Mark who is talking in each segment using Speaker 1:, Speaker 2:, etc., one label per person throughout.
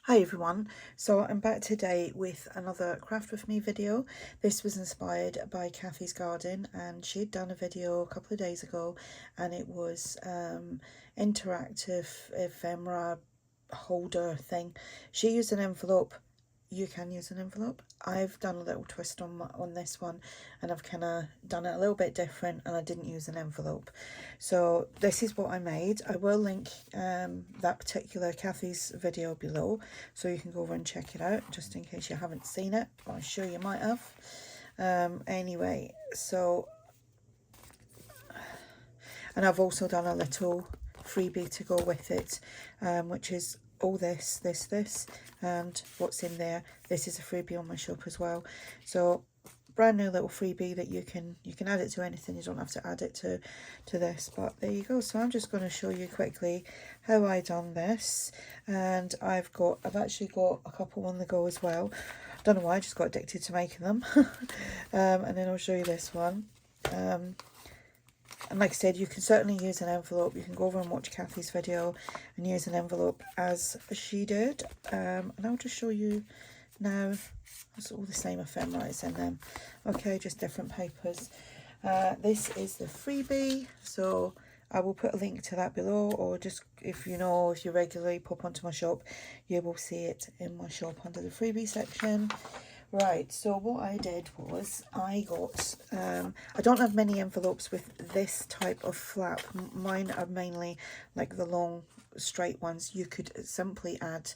Speaker 1: Hi everyone, so I'm back today with another craft with me video. This was inspired by Kathy's Garden, and she'd done a video a couple of days ago, and it was interactive ephemera holder thing. She used an envelope. You can use an envelope. I've done a little twist on this one, and I've kind of done it a little bit different, and I didn't use an envelope. So this is what I made. I will link that particular Kathy's video below, so you can go over and check it out, just in case you haven't seen it, but I'm sure you might have. Anyway, so, and I've also done a little freebie to go with it, which is all this, and what's in there. This is a freebie on my shop as well. So brand new little freebie that you can add it to anything. You don't have to add it to this, but there you go. So I'm just going to show you quickly how I done this, and I've actually got a couple on the go as well. Don't know why, I just got addicted to making them. And then I'll show you this one. And like I said, you can certainly use an envelope. You can go over and watch Kathy's video and use an envelope as she did. And I'll just show you now. It's all the same ephemera in them. Okay, just different papers. This is the freebie, so I will put a link to that below, or just if you regularly pop onto my shop, you will see it in my shop under the freebie section. Right, so what I did was I got, I don't have many envelopes with this type of flap. Mine are mainly like the long straight ones. You could simply add,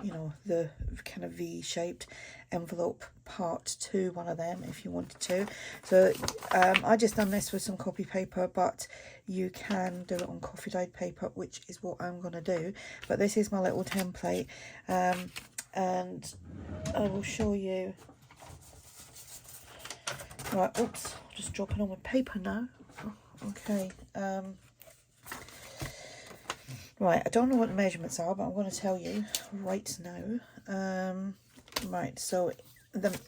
Speaker 1: you know, the kind of V-shaped envelope part to one of them if you wanted to. So I just done this with some copy paper, but you can do it on coffee dyed paper, which is what I'm going to do. But this is my little template, and I will show you. Right, oops, just dropping on my paper now. Oh, okay. Right, I don't know what the measurements are, but I'm going to tell you right now. Right, so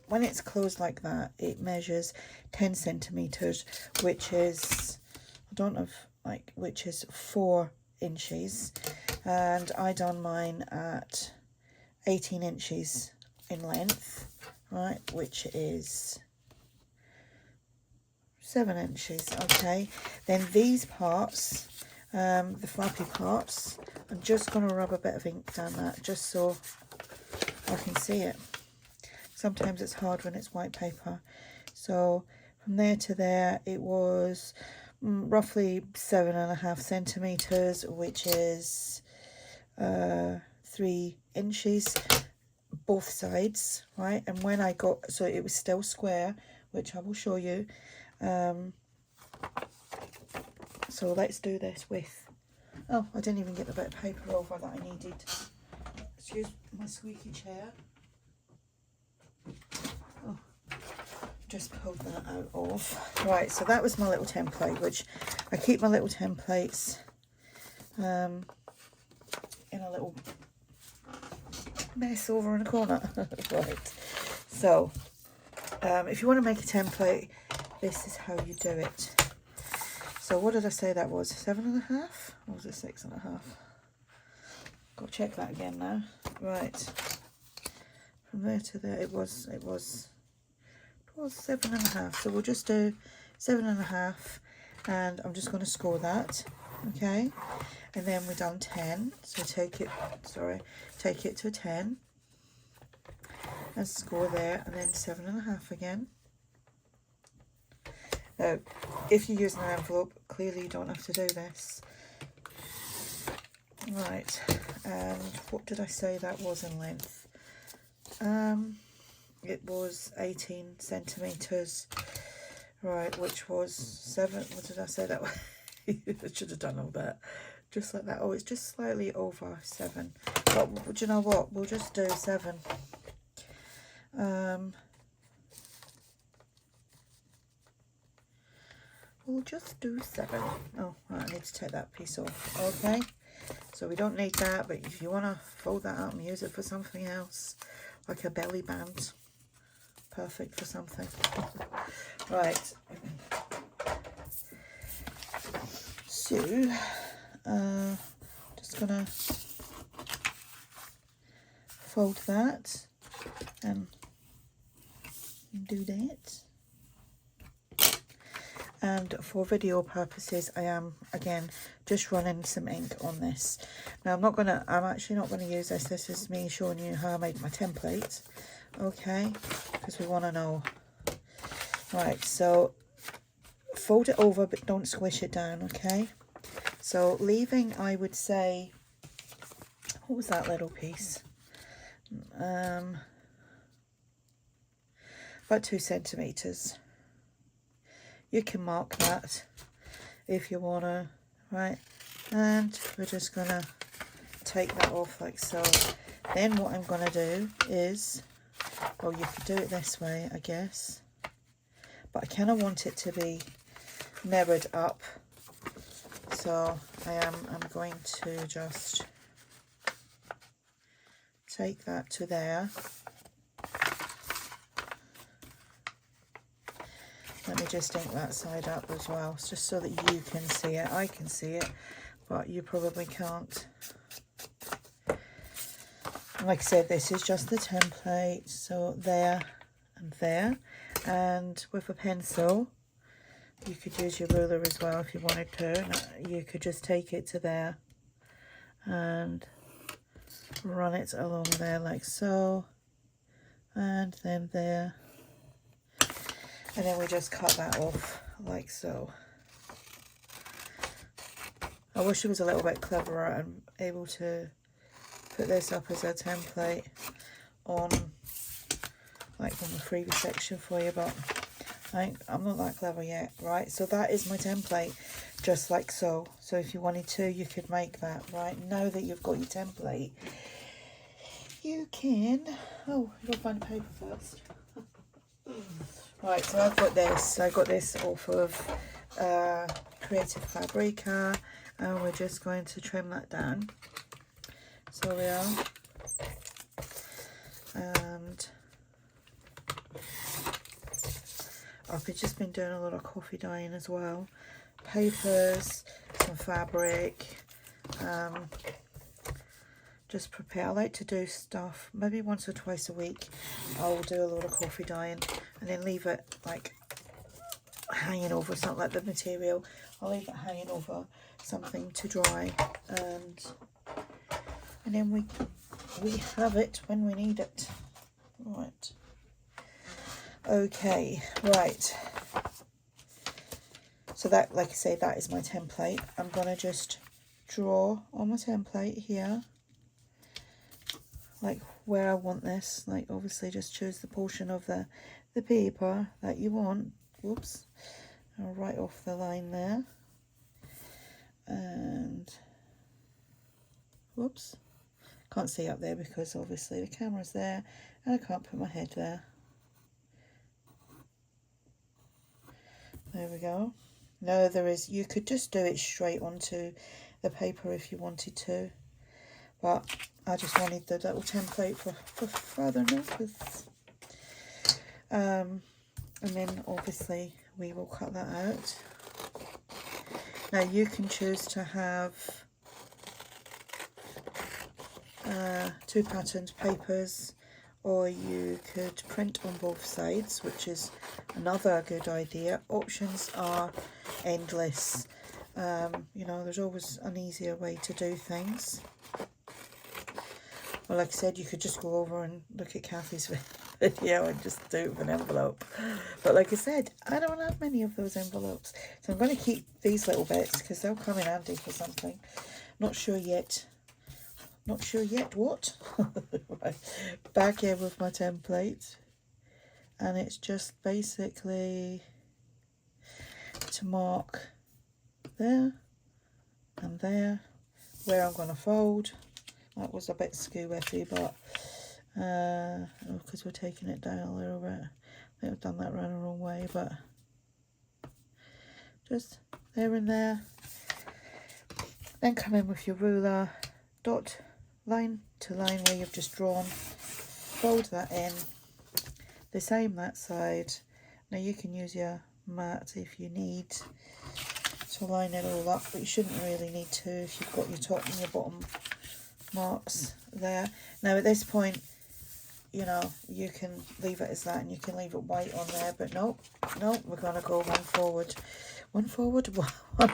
Speaker 1: when it's closed like that, it measures 10 centimeters, which is, I don't know, which is 4 inches, and I done mine at 18 inches in length, right, which is 7 inches. Okay, then these parts, the flappy parts, I'm just going to rub a bit of ink down that just so I can see it. Sometimes it's hard when it's white paper. So from there to there, it was roughly 7.5 centimeters, which is 3 inches both sides, right? And when I got, so it was still square, which I will show you. So let's do this with, oh, I didn't even get the bit of paper over that I needed. Excuse my squeaky chair. Oh, just pulled that out of. Right, so that was my little template, which I keep my little templates in a little mess over in the corner. Right, so if you want to make a template, this is how you do it. So what did I say that was? 7.5, or was it 6.5? Got to check that again now. Right, from there to there, it was 7.5. So we'll just do 7.5, and I'm just going to score that. Okay, and then we've done 10, so take it to 10 and score there, and then 7.5 again. Now, if you're using an envelope, clearly you don't have to do this. Right, and what did I say that was in length? It was 18 centimeters, right, which was 7, what did I say that was? I should have done all that, just like that. Oh, it's just slightly over 7, but do you know what, we'll just do 7. We'll just do 7. Oh, right, I need to take that piece off. Okay, so we don't need that, but if you want to fold that out and use it for something else, like a belly band, perfect for something. Right, so just gonna fold that and do that. And for video purposes, I am again just running some ink on this. Now I'm actually not gonna use this. This is me showing you how I made my template, okay? Because we want to know. Right, so fold it over, but don't squish it down, okay? So leaving, I would say, what was that little piece? About 2 centimeters. You can mark that if you want to, right? And we're just going to take that off like so. Then what I'm going to do is, well, you could do it this way, I guess. But I kind of want it to be mirrored up. So I'm going to just take that to there. Let me just ink that side up as well, just so that you can see it. I can see it, but you probably can't. And like I said, this is just the template, so there and there. And with a pencil, you could use your ruler as well if you wanted to. You could just take it to there and run it along there like so, and then there. And then we just cut that off like so. I wish it was a little bit cleverer and able to put this up as a template on like on the freebie section for you, but I'm not that clever yet. Right, so that is my template, just like so. So if you wanted to, you could make that. Right, now that you've got your template, you can, oh, you gotta find the paper first. Right, so I've got this. I got this off of Creative Fabrica, and we're just going to trim that down. So we are. And I've just been doing a lot of coffee dyeing as well. Papers, some fabric. Just prepare. I like to do stuff maybe once or twice a week. I'll do a lot of coffee dyeing and then leave it like hanging over something, like the material. I'll leave it hanging over something to dry, and then we have it when we need it. Right. Okay. Right. So that, like I say, that is my template. I'm gonna just draw on my template here, like where I want this. Like obviously just choose the portion of the paper that you want. Whoops. I'll write off the line there. And whoops. Can't see up there because obviously the camera's there and I can't put my head there. There we go. No, there is, you could just do it straight onto the paper if you wanted to, but I just wanted the little template for further notice. And then obviously we will cut that out. Now you can choose to have 2 patterned papers, or you could print on both sides, which is another good idea. Options are endless. You know, there's always an easier way to do things. Well, like I said, you could just go over and look at Kathy's video and just do it with an envelope. But like I said, I don't have many of those envelopes, so I'm going to keep these little bits because they'll come in handy for something. Not sure yet. Not sure yet what. Right. Back here with my template, and it's just basically to mark there and there where I'm going to fold. That was a bit skew-iffy, but because we're taking it down a little bit. I think I've done that round the wrong way, but just there and there. Then come in with your ruler, dot line to line where you've just drawn, fold that in, the same that side. Now you can use your mat if you need to line it all up, but you shouldn't really need to if you've got your top and your bottom marks there. Now at this point, you know, you can leave it as that and you can leave it white on there, but nope, we're gonna go one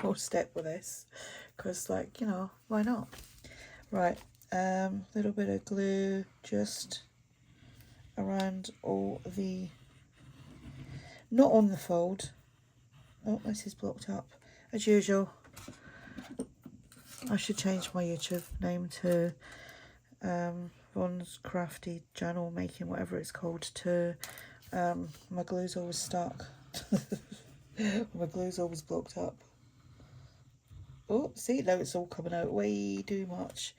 Speaker 1: more step with this, because, like, you know, why not? Right, little bit of glue just around all the, not on the fold. Oh, this is blocked up as usual. I should change my YouTube name to Ron's Crafty Journal Making, whatever it's called, to my glue's always stuck. My glue's always blocked up. Oh, see, now it's all coming out way too much.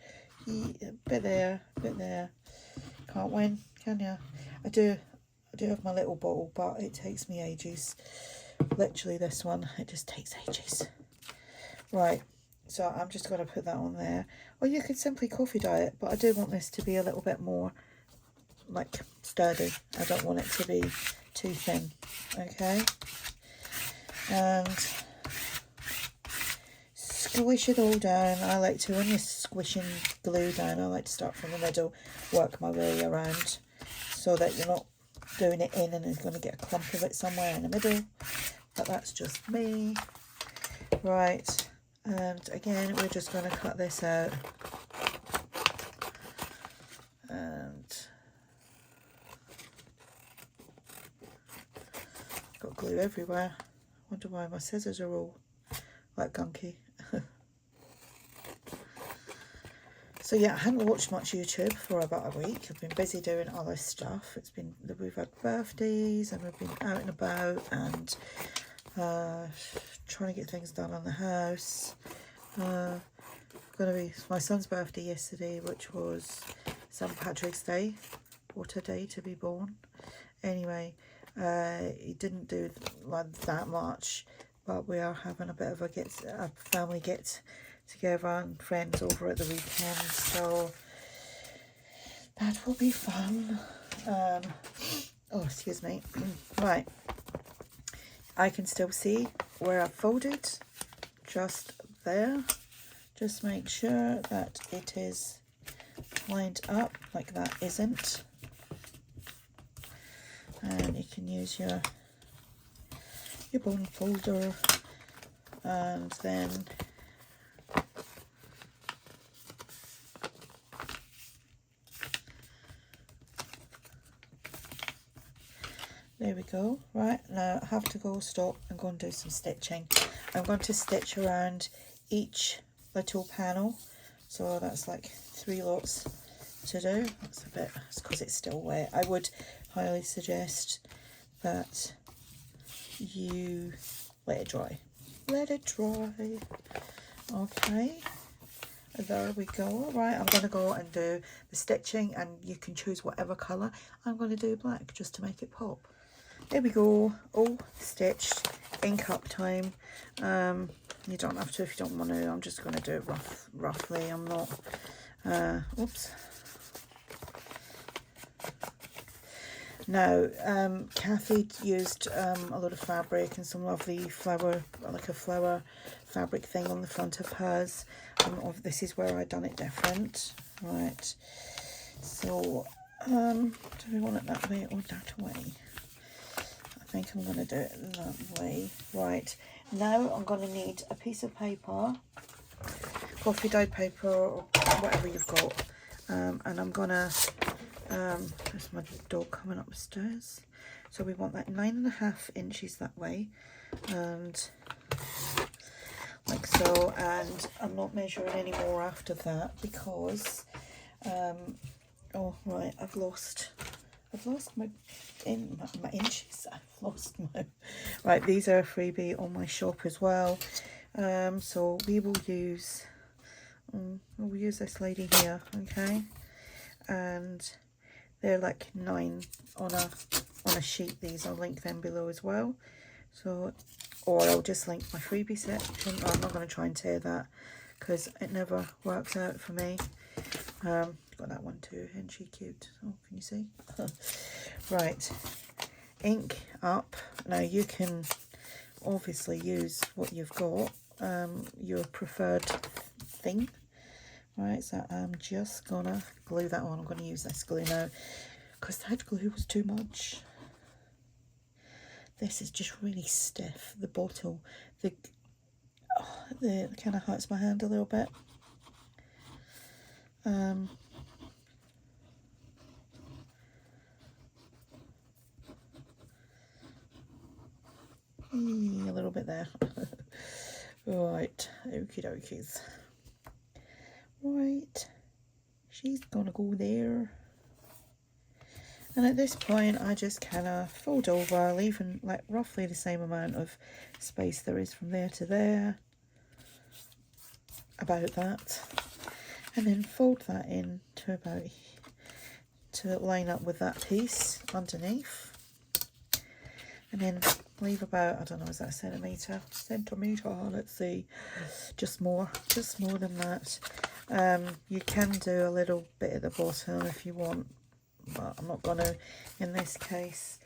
Speaker 1: A bit there, Can't win, can ya? I do have my little bottle, but it takes me ages. Literally this one, it just takes ages. Right, so I'm just going to put that on there. Or you could simply coffee dye it, but I do want this to be a little bit more, like, sturdy. I don't want it to be too thin, okay? And squish it all down. I like to, when you're squishing glue down, I like to start from the middle, work my way around, so that you're not doing it in and it's going to get a clump of it somewhere in the middle. But that's just me. Right, and again, we're just going to cut this out. And got glue everywhere. Wonder why my scissors are all like gunky. So yeah, I hadn't watched much YouTube for about a week. I've been busy doing other stuff. We've had birthdays and we've been out and about and trying to get things done on the house. Gonna be my son's birthday yesterday, which was St. Patrick's Day. What a day to be born. Anyway, he didn't do like that much, but we are having a bit of a family get together and friends over at the weekend, so that will be fun. Oh, excuse me. Right, I can still see where I've folded, just there. Just make sure that it is lined up, like that isn't. And you can use your bone folder, and then there we go. Right, now I have to go stop and go and do some stitching. I'm going to stitch around each little panel, so that's like 3 lots to do. That's a bit, it's because it's still wet. I would highly suggest that you let it dry. Let it dry. Okay, there we go. Right, I'm going to go and do the stitching, and you can choose whatever colour. I'm going to do black just to make it pop. There we go, all stitched, ink up time. You don't have to if you don't want to. I'm just going to do it roughly. I'm not, oops. Now, Kathy used a lot of fabric and some lovely flower, like a flower fabric thing on the front of hers. This is where I've done it different. Right, so do we want it that way or that way? I think I'm going to do it that way. Right, now I'm going to need a piece of paper, coffee dyed paper or whatever you've got, and I'm going to, there's my dog coming upstairs. So we want that 9.5 inches that way, and like so, and I'm not measuring any more after that because, oh right, I've lost my inches. I've lost my, right, these are a freebie on my shop as well. So we will use, we'll use this lady here, okay, and they're like 9 on a sheet. These, I'll link them below as well. So, or I'll just link my freebie section. I'm not going to try and tear that because it never works out for me. Got that one too, isn't she cute? Oh, can you see? Right, ink up. Now you can obviously use what you've got, your preferred thing. Right, so I'm just gonna glue that on. I'm gonna use this glue now because that glue was too much. This is just really stiff. The bottle, the kind of hurts my hand a little bit. A little bit there. Right, okie dokies. Right, she's gonna go there. And at this point, I just kind of fold over, leaving like roughly the same amount of space there is from there to there. About that. And then fold that in to about, to line up with that piece underneath. And then leave about, I don't know, is that a centimetre, let's see, just more than that. You can do a little bit at the bottom if you want, but I'm not gonna in this case.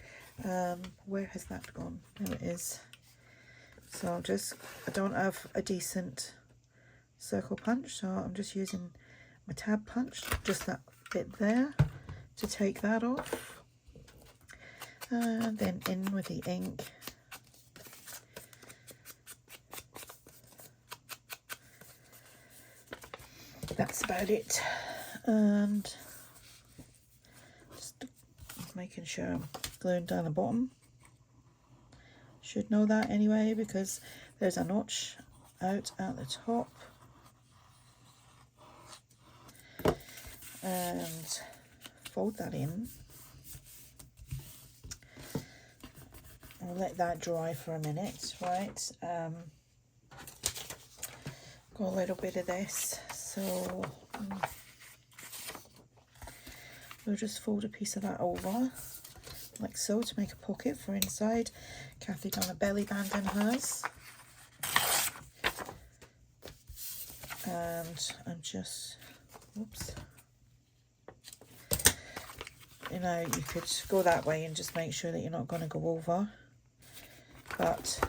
Speaker 1: Where has that gone? There it is. So I don't have a decent circle punch, so I'm just using my tab punch, just that bit there, to take that off. And then in with the ink. That's about it. And just making sure I'm gluing down the bottom. Should know that anyway, because there's a notch out at the top. And fold that in. I'll let that dry for a minute, right? Got a little bit of this, so we'll just fold a piece of that over, like so, to make a pocket for inside. Kathy done a belly band in hers. And I'm just, whoops. You know, you could go that way and just make sure that you're not going to go over. But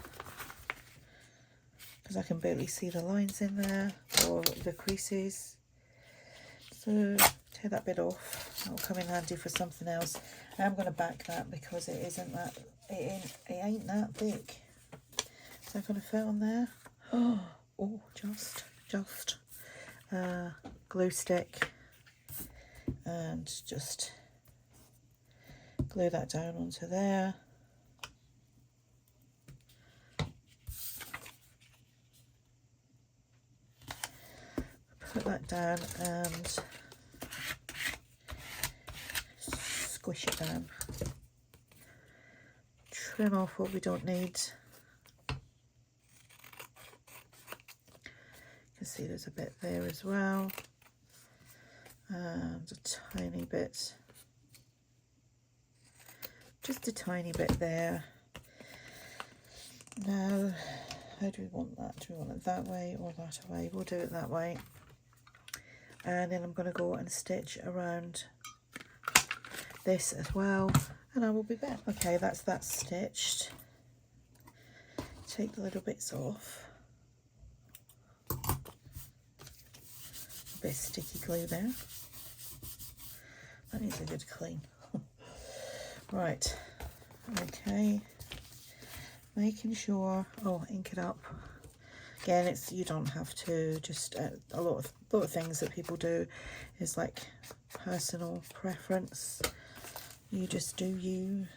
Speaker 1: because I can barely see the lines in there or the creases, so tear that bit off. That'll come in handy for something else. I'm going to back that because it isn't that, it ain't that thick. Is that going to fit on there? Oh, just glue stick, and just glue that down onto there. Put that down and squish it down. Trim off what we don't need. You can see there's a bit there as well. And a tiny bit. Just a tiny bit there. Now, how do we want that? Do we want it that way or that way? We'll do it that way. And then I'm going to go and stitch around this as well, and I will be back. Okay, that's that stitched. Take the little bits off. A bit of sticky glue there. That needs a good clean. Right, okay. Making sure, ink it up. Again, it's, you don't have to, just a lot of things that people do is like personal preference. You just do you.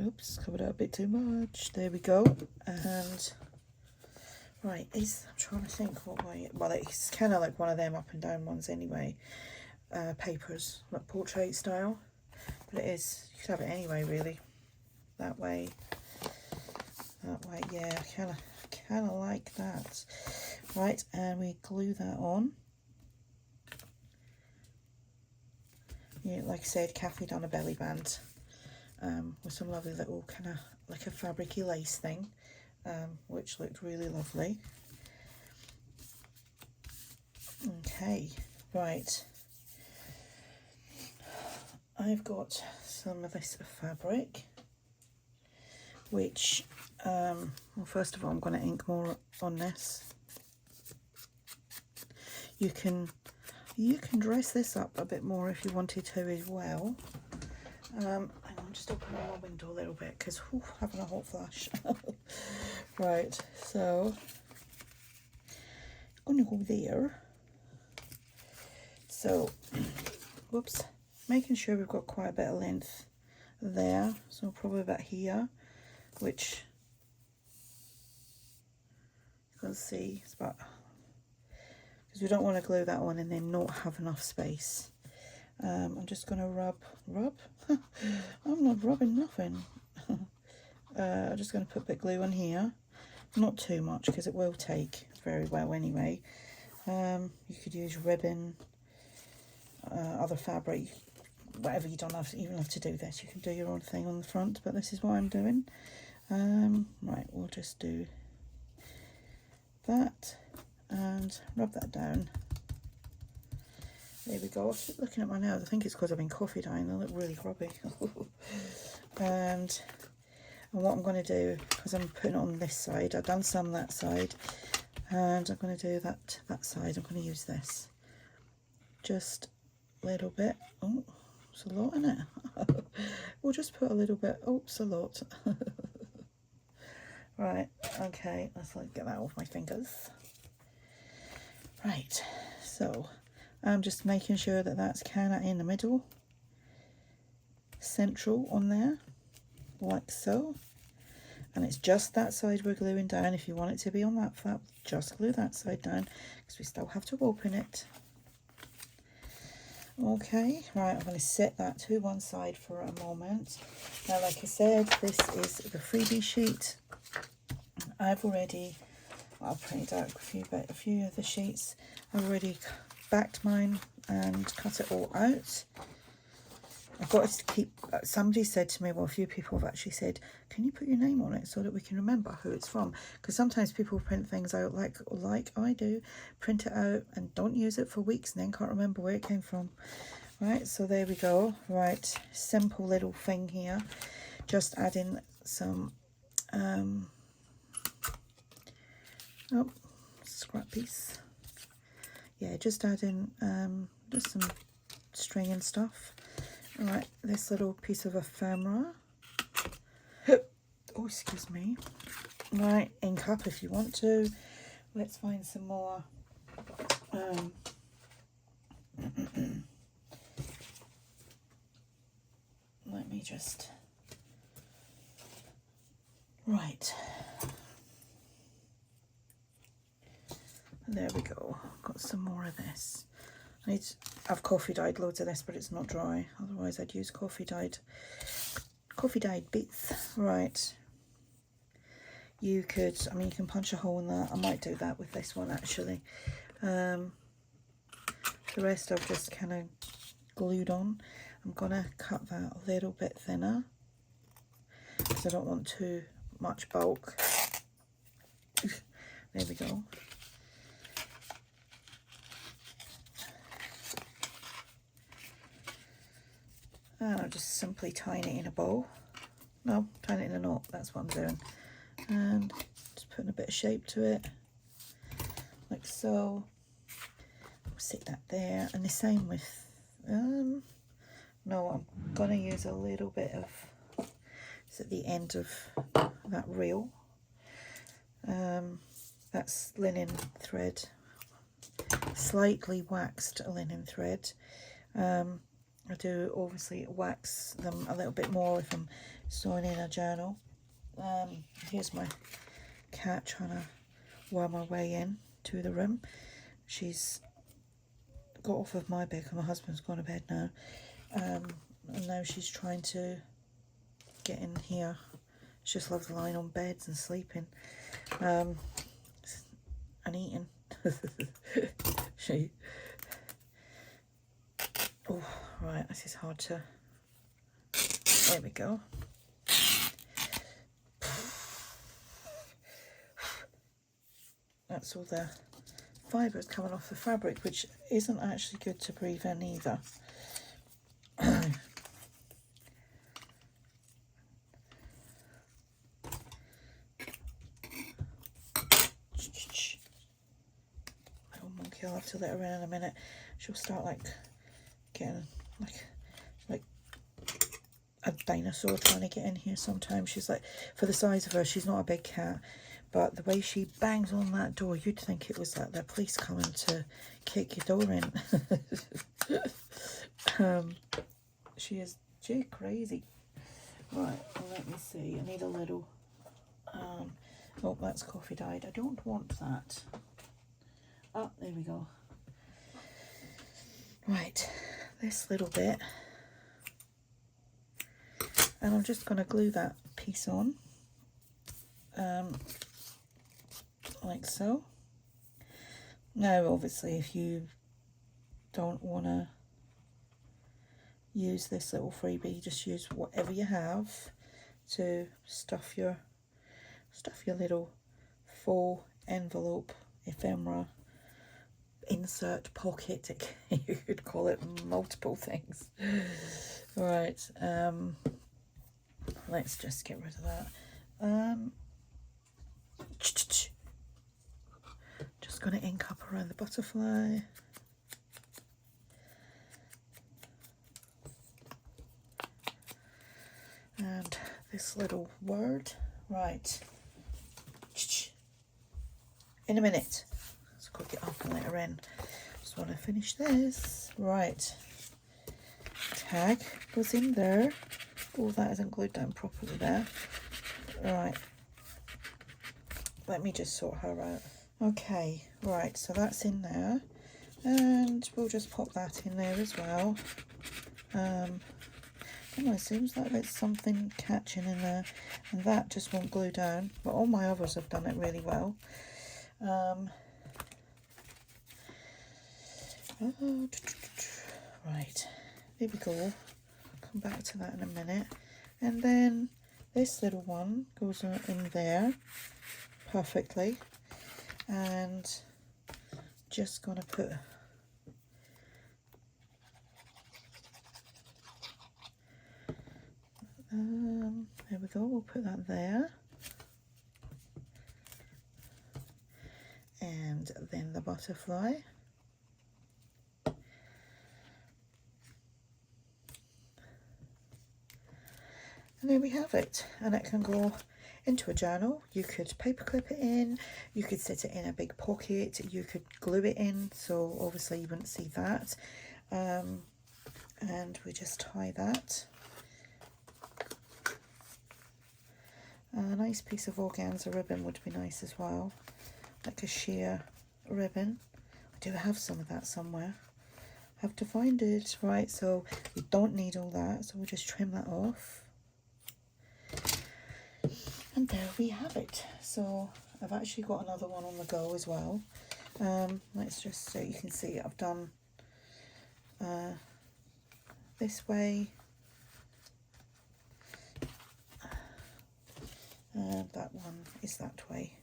Speaker 1: Oops, covered up a bit too much. There we go. And right, I'm trying to think what way. Well, it's kind of like one of them up and down ones anyway. Papers, like portrait style. But it is, you could have it anyway, really. That way, yeah, kind of like that. Right, and we glue that on. Yeah, like I said, Kathy done a belly band with some lovely little kind of like a fabricy lace thing, which looked really lovely. Okay, right. I've got some of this fabric, which, well, first of all, I'm going to ink more on this. You can dress this up a bit more if you wanted to as well. Hang on, just open my window a little bit because having a hot flash. Right, so I'm going to go there. So, whoops, making sure we've got quite a bit of length there. So probably about here, which you can see it's about, because we don't want to glue that on and then not have enough space. I'm just going to rub. I'm not rubbing nothing. I'm just going to put a bit of glue on here, not too much because it will take very well anyway. You could use ribbon, other fabric, whatever. You don't even have to do this. You can do your own thing on the front, but this is what I'm doing. Right, we'll just do that and rub that down. There we go. I'm just looking at my nails. I think it's because I've been coffee dyeing. They look really grubby. and what I'm going to do, because I'm putting it on this side, I've done some that side, and I'm going to do that side. I'm going to use this. Just a little bit. Oh, it's a lot, isn't it? We'll just put a little bit. Oops, a lot. Right, okay, let's get that off my fingers. Right, so I'm just making sure that that's kind of in the middle, central on there, like so. And it's just that side we're gluing down. If you want it to be on that flap, just glue that side down, because we still have to open it. Okay, right, I'm going to set that to one side for a moment. Now, like I said, this is the freebie sheet. I've already, I'll print out a few of the sheets. I've already backed mine and cut it all out. I've got to keep, somebody said to me, well, a few people have actually said, can you put your name on it so that we can remember who it's from? Because sometimes people print things out like I do, print it out and don't use it for weeks and then can't remember where it came from. Right, so there we go. Right, simple little thing here. Just adding some, oh, scrap piece. Yeah, just adding just some string and stuff. Right, this little piece of ephemera. Oh, excuse me. Right, ink up if you want to. Let's find some more. Let me just. Right. There we go. Got some more of this. I've coffee dyed loads of this, but it's not dry. Otherwise, I'd use coffee dyed bits. Right. You could, I mean, you can punch a hole in that. I might do that with this one actually. The rest I've just kind of glued on. I'm gonna cut that a little bit thinner because I don't want too much bulk. There we go. And I'm just simply tying it in a bow. No, tying it in a knot, that's what I'm doing. And just putting a bit of shape to it, like so. I'll sit that there. And the same with, no, I'm gonna use a little bit of, it's at the end of that reel. That's linen thread, slightly waxed linen thread. I do obviously wax them a little bit more if I'm sewing in a journal. Here's my cat trying to worm her way in to the room. She's got off of my bed and my husband's gone to bed now. And now she's trying to get in here. She just loves lying on beds and sleeping. And eating. Oh, right, this is hard to, there we go. That's all the fibres coming off the fabric, which isn't actually good to breathe in either. Okay, I'll have to let her in a minute. She'll start like getting like a dinosaur trying to get in here sometimes. She's like, for the size of her, she's not a big cat, but the way she bangs on that door, you'd think it was like the police coming to kick your door in. She's crazy. Right, well, let me see. I need a little oh, that's coffee dyed. I don't want that. Oh, there we go. Right, this little bit, and I'm just going to glue that piece on like so. Now obviously if you don't want to use this little freebie, just use whatever you have to stuff your little faux envelope ephemera insert pocket. You could call it multiple things. Right, let's just get rid of that. Just going to ink up around the butterfly. And this little word. Right. In a minute. Let's cook it up and let her in. Just want to finish this. Right. Tag goes in there. Oh, that isn't glued down properly there. Right. Let me just sort her out. Okay, right, so that's in there. And we'll just pop that in there as well. It seems like there's something catching in there, and that just won't glue down, but all my others have done it really well. Right, there we go. Come back to that in a minute. And then this little one goes in there perfectly, and just gonna put there we go, we'll put that there, and then the butterfly, and there we have it. And it can go into a journal. You could paperclip it in, you could sit it in a big pocket, you could glue it in, so obviously you wouldn't see that. And we just tie that. A nice piece of organza ribbon would be nice as well, like a sheer ribbon. I do have some of that somewhere, have to find it. Right, so we don't need all that, so we'll just trim that off. And there we have it. So I've actually got another one on the go as well. Let's just so you can see I've done this way, and that one is that way.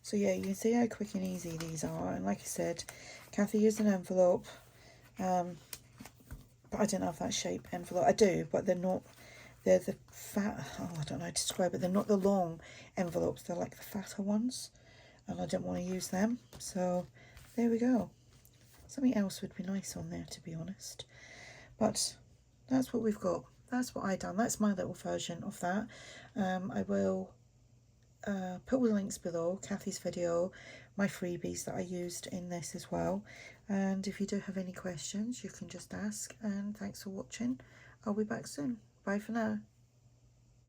Speaker 1: So yeah, you can see how quick and easy these are. And like I said, Kathy used an envelope, but I didn't have that shape envelope. I do, but they're not. They're the fat, oh, I don't know how to describe it. They're not the long envelopes. They're like the fatter ones. And I didn't want to use them. So there we go. Something else would be nice on there, to be honest. But that's what we've got. That's what I done. That's my little version of that. I will put all the links below. Kathy's video, my freebies that I used in this as well. And if you do have any questions, you can just ask. And thanks for watching. I'll be back soon. Bye for now.